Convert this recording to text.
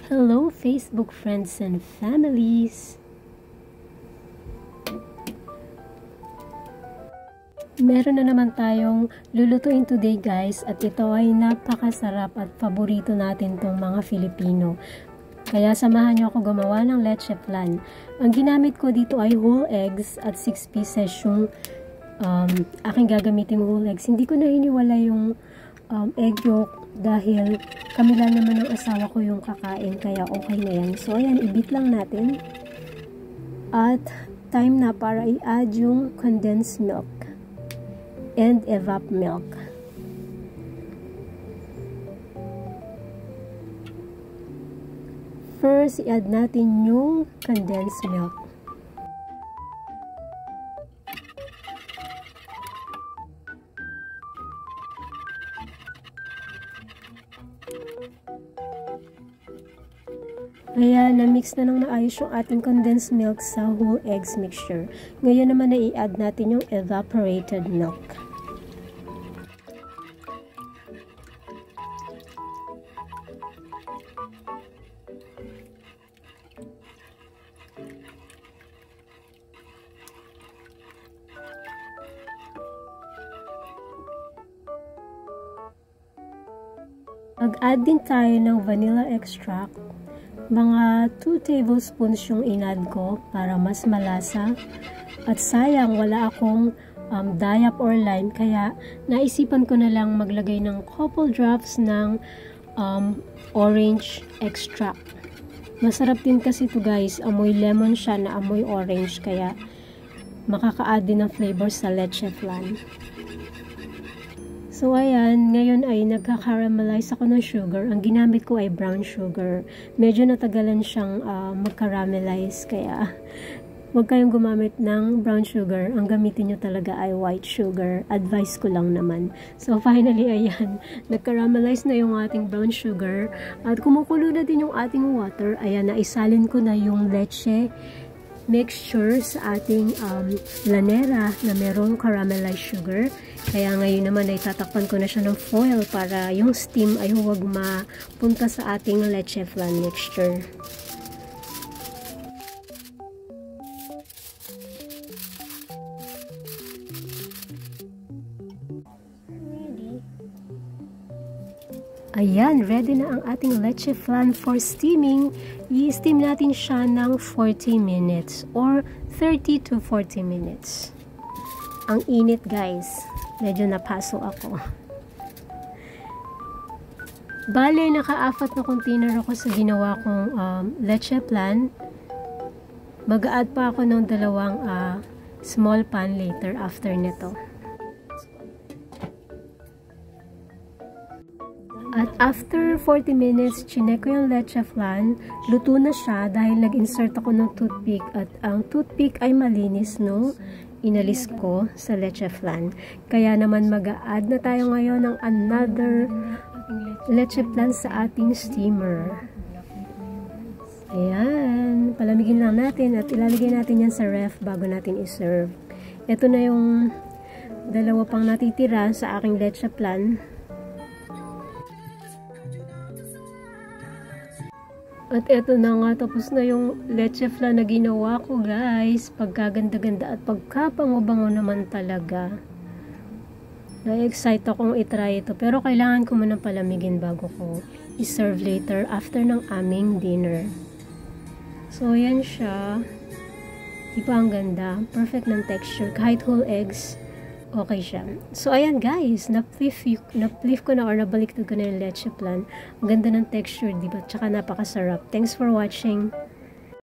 Hello, Facebook friends and families! Meron na naman tayong lulutuin today guys at ito ay napakasarap at paborito natin tong mga Filipino. Kaya samahan niyo ako gumawa ng leche flan. Ang ginamit ko dito ay whole eggs at 6 pieces yung aking gagamitin whole eggs. Hindi ko na hiniwala yung egg yolk dahil kami lang naman ng asawa ko yung kakain kaya okay na yan. So ayan, i-beat lang natin. At time na para i-add yung condensed milk and evap milk. First, i-add natin yung condensed milk. Kaya na-mix na nang naayos yung ating condensed milk sa whole eggs mixture. Ngayon naman na i-add natin yung evaporated milk. Mag-add din tayo ng vanilla extract. Mga 2 tablespoons yung inad ko para mas malasa. At sayang wala akong dayap or lime kaya naisipan ko na lang maglagay ng couple drops ng orange extract. Masarap din kasi ito guys, amoy lemon siya na amoy orange kaya makaka-add din ng flavor sa leche flan. So ayan, ngayon ay nagka-caramelize ako ng sugar. Ang ginamit ko ay brown sugar. Medyo natagalan siyang mag-caramelize kaya huwag kayong gumamit ng brown sugar. Ang gamitin nyo talaga ay white sugar. Advice ko lang naman. So finally ayan, nag-caramelize na yung ating brown sugar at kumukulo na din yung ating water. Ayan, naisalin ko na yung leche mixture sa ating lanera na merong caramelized sugar. Kaya ngayon naman ay tatakpan ko na siya ng foil para yung steam ay huwag mapunta sa ating leche flan mixture. Ayan, ready na ang ating leche flan for steaming. I-steam natin siya ng 40 minutes or 30 to 40 minutes. Ang init guys, medyo napaso ako. Bale, naka-apat na container ako sa ginawa kong leche flan. Mag-a-add pa ako ng 2 small pan later after nito. At after 40 minutes, chinek ko yung leche flan. Luto na siya dahil nag-insert ako ng toothpick at ang toothpick ay malinis, no? Inalis ko sa leche flan. Kaya naman mag-a-add na tayo ngayon ng another leche flan sa ating steamer. Ayan, palamigin lang natin at ilalagay natin yan sa ref bago natin iserve. Ito na yung 2 pang natitira sa aking leche flan. At eto na nga, tapos na yung leche flan na ginawa ko guys. Pagkaganda-ganda at pagkapango-bango naman talaga. Na-excite akong itry ito. Pero kailangan ko muna palamigin bago ko i-serve later after ng aming dinner. So yan siya. Diba ang ganda? Perfect ng texture. Kahit whole eggs, okay siya. So ayan guys, na-flip ko na or nabaliktad ko na yung leche flan. Ang ganda ng texture, diba? Tsaka napakasarap. Thanks for watching.